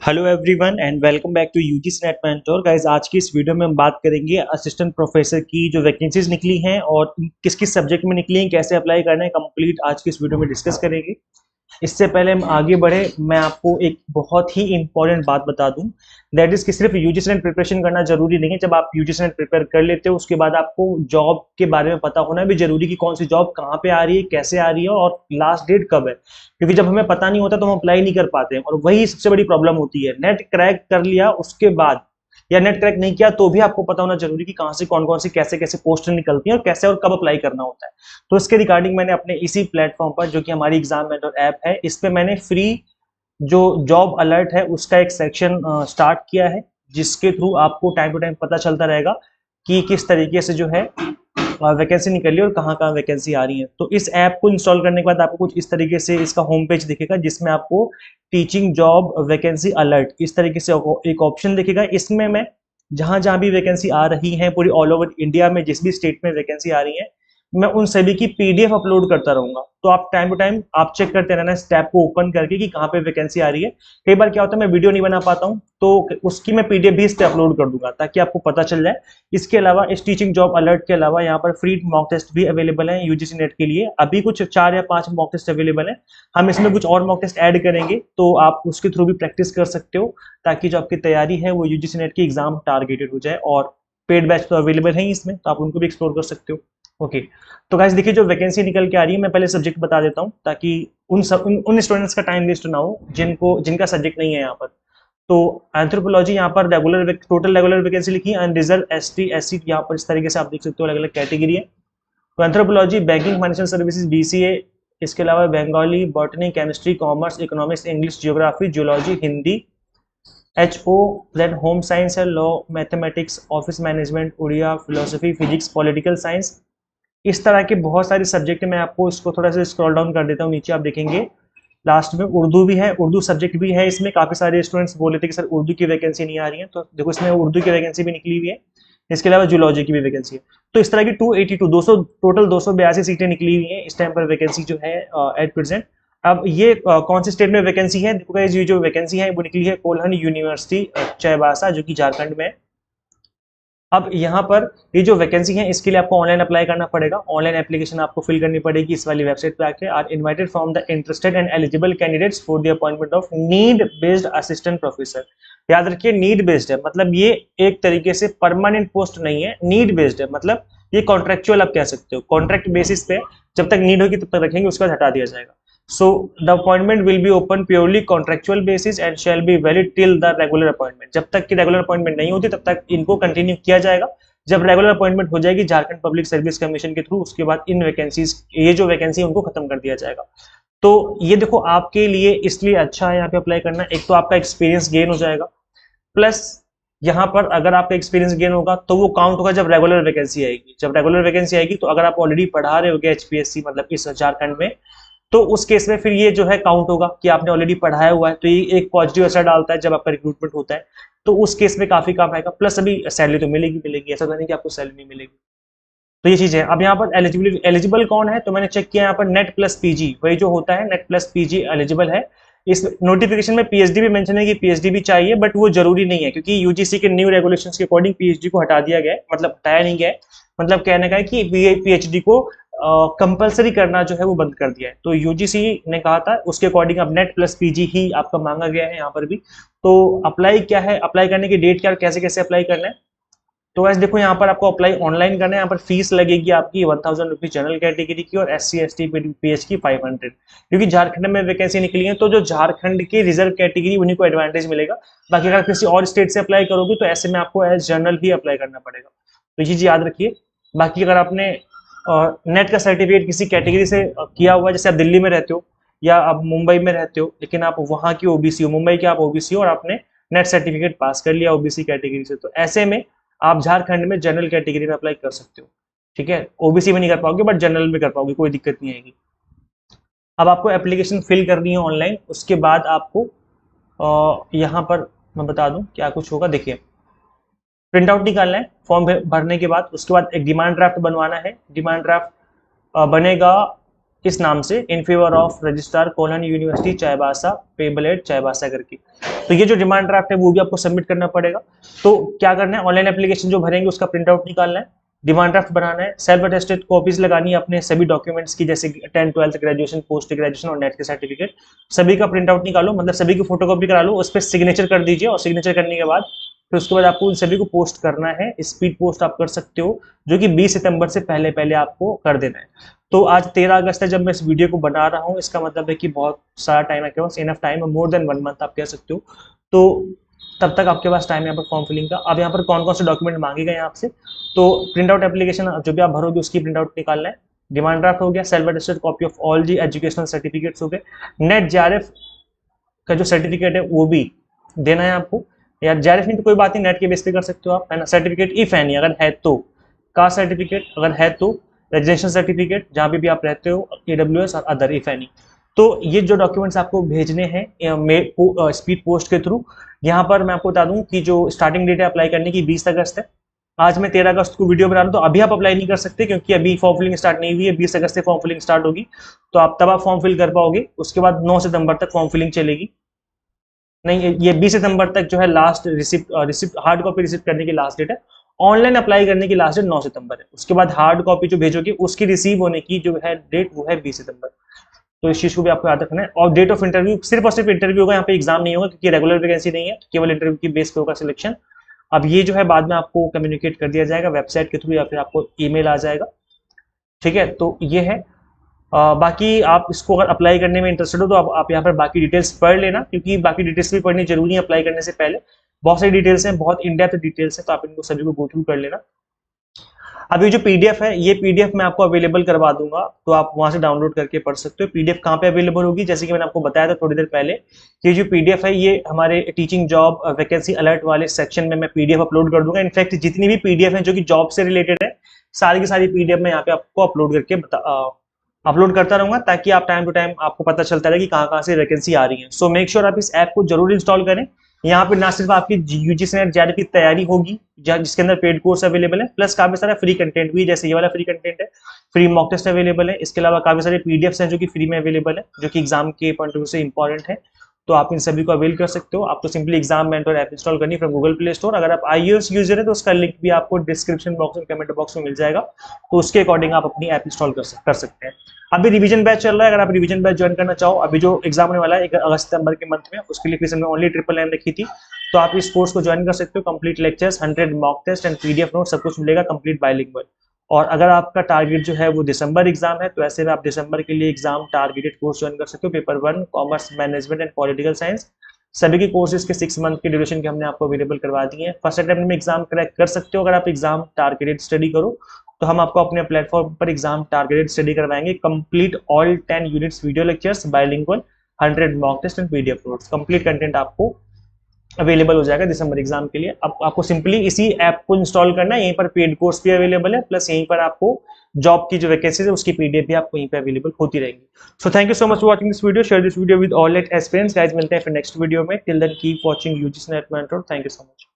Hello everyone and welcome back to UGC NET mentor guys. आज की इस video में हम बात करेंगे असिस्टेंट प्रोफेसर की जो वैकेंसीज निकली हैं और किस किस सब्जेक्ट में निकली हैं, कैसे अप्लाई करना है, कंप्लीट आज की इस वीडियो में डिस्कस करेंगे। इससे पहले हम आगे बढ़े, मैं आपको एक बहुत ही इंपॉर्टेंट बात बता दूं, दैट इज कि सिर्फ यूजीसी नेट प्रिपरेशन करना जरूरी नहीं है। जब आप यूजीसी नेट प्रिपेयर कर लेते हो उसके बाद आपको जॉब के बारे में पता होना भी जरूरी कि कौन सी जॉब कहाँ पे आ रही है, कैसे आ रही है और लास्ट डेट कब है। क्योंकि जब हमें पता नहीं होता तो हम अप्लाई नहीं कर पाते हैं और वही सबसे बड़ी प्रॉब्लम होती है। नेट क्रैक कर लिया उसके बाद या नेट क्रैक नहीं किया तो भी आपको पता होना जरूरी कि कहाँ से कौन कौन सी कैसे कैसे पोस्ट निकलती हैं और कैसे और कब अप्लाई करना होता है। तो इसके रिगार्डिंग मैंने अपने इसी प्लेटफॉर्म पर, जो कि हमारी एग्जाम मेंटर ऐप है, इस पे मैंने फ्री जो जॉब अलर्ट है उसका एक सेक्शन स्टार्ट किया है, जिसके थ्रू आपको टाइम टू टाइम पता चलता रहेगा कि किस तरीके से जो है वैकेंसी निकली है और कहाँ कहाँ वैकेंसी आ रही है। तो इस ऐप को इंस्टॉल करने के बाद आपको कुछ इस तरीके से इसका होम पेज दिखेगा, जिसमें आपको टीचिंग जॉब वैकेंसी अलर्ट इस तरीके से एक ऑप्शन दिखेगा। इसमें मैं जहां जहां भी वैकेंसी आ रही है पूरी ऑल ओवर इंडिया में, जिस भी स्टेट में वैकेंसी आ रही है, मैं उन सभी की पीडीएफ अपलोड करता रहूंगा। तो आप टाइम टू टाइम आप चेक करते रहना इस टैब को ओपन करके कि कहाँ पे वैकेंसी आ रही है। कई बार क्या होता है मैं वीडियो नहीं बना पाता हूँ तो उसकी मैं पीडीएफ भी इस पे अपलोड कर दूंगा ताकि आपको पता चल जाए। इसके अलावा इस टीचिंग जॉब अलर्ट के अलावा यहाँ पर फ्री मॉक टेस्ट भी अवेलेबल है यूजीसी नेट के लिए। अभी कुछ 4 या 5 मॉक टेस्ट अवेलेबल है। हम इसमें कुछ और मॉक टेस्ट ऐड करेंगे तो आप उसके थ्रू भी प्रैक्टिस कर सकते हो, ताकि जो आपकी तैयारी है वो यूजीसी नेट की एग्जाम टारगेटेड हो जाए। और पेड बैच तो अवेलेबल है इसमें, तो आप उनको भी एक्सप्लोर कर सकते हो। ओके, तो गाइस देखिए जो वैकेंसी निकल के आ रही है, मैं पहले सब्जेक्ट बता देता हूँ ताकि उन स्टूडेंट्स का टाइम वेस्ट ना हो जिनका सब्जेक्ट नहीं है यहाँ पर। तो एंथ्रोपोलॉजी यहाँ पर टोटल रेगुलर वैकेंसी लिखी है, अनरिजर्व एसटी एससी यहाँ पर इस तरीके से आप देख सकते हो, अलग अलग कैटेगरी है। तो anthropology, banking financial services BCA, इसके अलावा Bengali, botany, chemistry, commerce, economics, English, geography, geology, Hindi, HO, then home science है, law, mathematics, office management, Oriya, philosophy, physics, political science. इस तरह के बहुत सारे सब्जेक्ट मैं आपको इसको थोड़ा सा स्क्रॉल डाउन कर देता हूँ, नीचे आप देखेंगे लास्ट में उर्दू भी है, उर्दू सब्जेक्ट भी है। इसमें काफी सारे स्टूडेंट्स बोले थे कि सर उर्दू की वैकेंसी नहीं आ रही है, तो देखो इसमें उर्दू की वैकेंसी भी निकली हुई है। इसके अलावा जूलॉजी की भी वैकेंसी है। तो इस तरह की 282 टोटल 282 सीटें निकली हुई हैं इस टाइम पर वैकेंसी जो है एट प्रेजेंट। अब ये कौन से स्टेट में वैकेंसी है, देखो ये जो वैकेंसी है वो निकली है कोल्हन यूनिवर्सिटी चाईबासा, जो कि झारखंड में है। अब यहाँ पर ये जो वैकेंसी है इसके लिए आपको ऑनलाइन अप्लाई करना पड़ेगा। ऑनलाइन एप्लीकेशन आपको फिल करनी पड़ेगी इस वाली वेबसाइट पे आके। Are invited from the interested and eligible candidates for the appointment of need based assistant professor. याद रखिए नीड बेस्ड है, मतलब ये एक तरीके से परमानेंट पोस्ट नहीं है, नीड बेस्ड है, मतलब ये कॉन्ट्रेक्चुअल आप कह सकते हो। कॉन्ट्रैक्ट बेसिस पे जब तक नीड होगी तब तक रखेंगे, उसके बाद हटा दिया जाएगा। So the appointment will be open purely contractual basis and shall be valid till the regular appointment। जब तक कि रेगुलर अपॉइंटमेंट नहीं होती तब तक इनको कंटिन्यू किया जाएगा। जब रेगुलर अपॉइंटमेंट हो जाएगी झारखंड पब्लिक सर्विस कमीशन के थ्रू, उसके बाद इन वैकेंसीज, ये जो वैकेंसी है उनको खत्म कर दिया जाएगा। तो ये देखो आपके लिए इसलिए अच्छा है यहाँ पे अप्लाई करना, एक तो आपका एक्सपीरियंस गेन हो जाएगा, प्लस यहाँ पर अगर आपका एक्सपीरियंस गेन होगा तो वो काउंट होगा जब रेगुलर वैकेंसी आएगी। जब रेगुलर वैकेंसी आएगी तो अगर आप ऑलरेडी पढ़ा रहे होगे एचपीएससी मतलब इस झारखंड में, तो उस केस में फिर ये जो है काउंट होगा कि आपने ऑलरेडी पढ़ाया हुआ है, तो ये एक पॉजिटिव असर डालता है जब आपका रिक्रूटमेंट होता है। तो उस केस में काफी काम आएगा, प्लस अभी सैलरी तो मिलेगी मिलेगी, ऐसा तो नहीं कि आपको सैलरी नहीं मिलेगी। तो ये चीज है। अब यहाँ पर एलिजिबल कौन है, तो मैंने चेक किया यहाँ पर नेट प्लस पीजी, वही जो होता है नेट प्लस पीजी एलिजिबल है। इस नोटिफिकेशन में पीएचडी भी मेंशन है कि पीएचडी भी चाहिए, बट वो जरूरी नहीं है क्योंकि यूजीसी के न्यू रेगुलेशंस के अकॉर्डिंग पीएचडी को हटा दिया गया है, मतलब हटाया नहीं गया है, मतलब कहने का है कि पीएचडी को कंपलसरी करना जो है वो बंद कर दिया है। तो यूजीसी ने कहा था उसके अकॉर्डिंग अब नेट प्लस पीजी ही आपका मांगा गया है यहाँ पर भी। तो अप्लाई क्या है, अप्लाई करने की डेट क्या, कैसे कैसे अप्लाई करना है, तो वैसे देखो यहाँ पर आपको अप्लाई ऑनलाइन करना है। यहाँ पर फीस लगेगी आपकी 1000 रुपीज जनरल कैटेगरी की और SC ST PH की 500, क्योंकि झारखंड में वैकेंसी निकली है तो जो झारखंड की रिजर्व कैटेगरी उन्हीं को एडवांटेज मिलेगा। बाकी अगर किसी और स्टेट से अप्लाई करोगे तो ऐसे में आपको एज जनरल ही अप्लाई करना पड़ेगा, तो ये चीज याद रखिए। बाकी अगर आपने नेट का सर्टिफिकेट किसी कैटेगरी से किया हुआ है, जैसे आप दिल्ली में रहते हो या आप मुंबई में रहते हो लेकिन आप वहाँ की ओबीसी हो, मुंबई के आप ओबीसी हो और आपने नेट सर्टिफिकेट पास कर लिया ओबीसी कैटेगरी से, तो ऐसे में आप झारखंड में जनरल कैटेगरी में अप्लाई कर सकते हो। ठीक है, ओबीसी में नहीं कर पाओगे बट जनरल में कर पाओगे, कोई दिक्कत नहीं आएगी। अब आपको एप्लीकेशन फिल करनी है ऑनलाइन, उसके बाद आपको यहाँ पर मैं बता दूं क्या कुछ होगा। देखिए प्रिंट आउट निकालना है फॉर्म भरने के बाद, उसके बाद एक डिमांड ड्राफ्ट बनवाना है। डिमांड ड्राफ्ट बनेगा इस नाम से, in favour of registrar colon university Chaibasa payable eight Chaibasa करके। तो ये जो डिमांड ड्राफ्ट है वो भी आपको सबमिट करना पड़ेगा। तो क्या करना है, ऑनलाइन एप्लीकेशन जो भरेंगे उसका प्रिंट आउट निकालना है, डिमांड ड्राफ्ट बनाना है, सेल्फ अटेस्टेड कॉपीज लगानी है अपने सभी डॉक्यूमेंट्स की, जैसे 10th 12th graduation post graduation और नेट के सर्टिफिकेट, सभी का प्रिंट आउट निकालो, मतलब सभी की फोटोकॉपी करा लो, उस पर सिग्नेचर कर दीजिए और सिग्नेचर करने के बाद फिर उसके बाद आपको उन सभी को पोस्ट करना है। स्पीड पोस्ट आप कर सकते हो, जो कि 20 सितंबर से पहले पहले आपको कर देना है। तो आज 13 अगस्त है जब मैं इस वीडियो को बना रहा हूँ, इसका मतलब है कि बहुत सारा टाइम है आपके पास, इनफ टाइम है, मोर देन 1 मंथ आप कह सकते हो। तो तब तक आपके पास टाइम है यहाँ पर फॉर्म फिलिंग का। अब यहाँ पर कौन कौन से डॉक्यूमेंट मांगे गए हैं आपसे, तो प्रिंट आउट एप्लीकेशन जो भी आप भरोगे उसकी प्रिंट आउट निकालना है, डिमांड ड्राफ्ट हो गया, self attested copy of all the educational certificates हो गए, नेट जेआरएफ का जो सर्टिफिकेट है वो भी देना है आपको, या जेआरएफ नहीं तो कोई बात नहीं, नेट के बेस पे कर सकते हो आप, है ना। सर्टिफिकेट इफ एनी अगर है तो, कास्ट सर्टिफिकेट अगर है तो, रजिस्ट्रेशन सर्टिफिकेट जहाँ पे भी आप रहते हो, AWS और अदर इफ एनी। तो ये जो डॉक्यूमेंट्स आपको भेजने हैं स्पीड पोस्ट के थ्रू। यहाँ पर मैं आपको बता दूं कि जो स्टार्टिंग डेट है अप्लाई करने की 20 अगस्त है। आज मैं 13 अगस्त को वीडियो बना रहा हूँ, तो अभी आप अप्लाई नहीं कर सकते क्योंकि अभी फॉर्म फिलिंग स्टार्ट नहीं हुई है, 20 अगस्त से फॉर्म फिलिंग स्टार्ट होगी। तो आप तब आप फॉर्म फिल कर पाओगे, उसके बाद 9 सितंबर तक फॉर्म फिलिंग चलेगी। नहीं, ये 20 सितंबर तक जो है last receipt hard copy receipt करने की लास्ट डेट है। ऑनलाइन अप्लाई करने की लास्ट डेट 9 सितंबर है। उसके बाद हार्ड कॉपी जो भेजोगे उसकी रिसीव होने की जो है डेट वो है 20 सितंबर। तो इस चीज को भी आपको याद रखना है। और डेट ऑफ इंटरव्यू सिर्फ और सिर्फ इंटरव्यू होगा, यहाँ पे एग्जाम नहीं होगा क्योंकि रेगुलर वैकेंसी नहीं है, केवल इंटरव्यू की बेस पे होगा सिलेक्शन। अब ये जो है बाद में आपको कम्युनिकेट कर दिया जाएगा वेबसाइट के थ्रू या फिर आपको ईमेल आ जाएगा, ठीक है। तो ये है। बाकी आप इसको अगर अप्लाई करने में इंटरेस्टेड हो तो आप यहाँ पर बाकी डिटेल्स पढ़ लेना, क्योंकि बाकी डिटेल्स भी पढ़नी जरूरी है अप्लाई करने से पहले। बहुत सारी डिटेल्स हैं, बहुत इन डेप्थ डिटेल्स हैं, तो आप इनको सभी को गो थ्रू कर लेना। अभी जो पीडीएफ है, ये पीडीएफ मैं आपको अवेलेबल करवा दूंगा, तो आप वहां से डाउनलोड करके पढ़ सकते हो। पीडीएफ कहाँ पे अवेलेबल होगी, जैसे कि मैंने आपको बताया था थोड़ी देर पहले, ये जो पीडीएफ है ये हमारे टीचिंग जॉब वैकेंसी अलर्ट वाले सेक्शन में मैं पीडीएफ अपलोड कर दूंगा। इनफैक्ट जितनी भी पीडीएफ है जो कि जॉब से रिलेटेड है, सारी की सारी पीडीएफ मैं यहाँ पे आपको अपलोड करके अपलोड करता रहूंगा, ताकि आप टाइम टू टाइम आपको पता चलता रहे कि कहाँ कहाँ से वैकेंसी आ रही है। सो मेक श्योर आप इस ऐप को जरूर इंस्टॉल करें। यहाँ पे ना सिर्फ आपकी यूजीसी नेट जेआरएफ की तैयारी होगी, जिसके अंदर पेड कोर्स अवेलेबल है, प्लस काफी सारा फ्री कंटेंट भी, जैसे ये वाला फ्री कंटेंट है, फ्री मॉक टेस्ट अवेलेबल है। इसके अलावा काफी सारे पीडीएफ्स हैं जो कि फ्री में अवेलेबल है, जो कि एग्जाम के पॉइंट ऑफ व्यू से इंपॉर्टेंट है। तो आप इन सभी को अवेल कर सकते हो। आपको simply exam mentor app install करनी फ्रॉम गूगल प्ले स्टोर। अगर आप iOS यूजर है तो उसका लिंक भी आपको डिस्क्रिप्शन बॉक्स में कमेंट बॉक्स में मिल जाएगा, तो उसके अकॉर्डिंग आप अपनी ऐप इंस्टॉल कर सकते हैं। अभी रिवीजन बैच चल रहा है, अगर आप रिवीजन बैच ज्वाइन करना चाहो, अभी जो एग्जाम होने वाला है 1 अगस्त सितंबर के मंथ में, उसके लिए फीस हमने ओनली 999 रखी थी। तो आप इस कोर्स को ज्वाइन कर सकते हो। Complete lectures, 100 mock test and PDF note सब कुछ मिलेगा, कंप्लीट बायलिंगुअल। और अगर आपका टारगेट जो है वो दिसंबर एग्जाम है, तो ऐसे में आप दिसंबर के लिए एग्जाम टारगेटेड कोर्स ज्वाइन कर सकते हो। Paper 1 commerce management and political science, सभी के कोर्सेज के 6 मंथ के ड्यूरेशन के हमने आपको अवेलेबल करवा दिए हैं। फर्स्ट अटेम्प्ट में एग्जाम क्रैक कर सकते हो अगर आप एग्जाम टारगेटेड स्टडी करो, तो हम आपको अपने प्लेटफॉर्म पर एग्जाम टारगेटेड स्टडी करवाएंगे। Complete all 10 units video lectures, bilingual, 100 mock test and PDF notes, complete content आपको अवेलेबल हो जाएगा दिसंबर एग्जाम के लिए। अब आपको सिंपली इसी ऐप को इंस्टॉल करना है। यहीं पर पेड कोर्स भी अवेलेबल है, प्लस यहीं पर आपको जॉब की जो वैकेंसीज है उसकी पीडीएफ भी आपको यहीं पे अवेलेबल होती रहेंगी। So thank you so much for watching this video, share this video with all aspirants guys. मिलते हैं फिर नेक्स्ट वीडियो में। Till then keep watching UGC NET mentor. Thank you so much.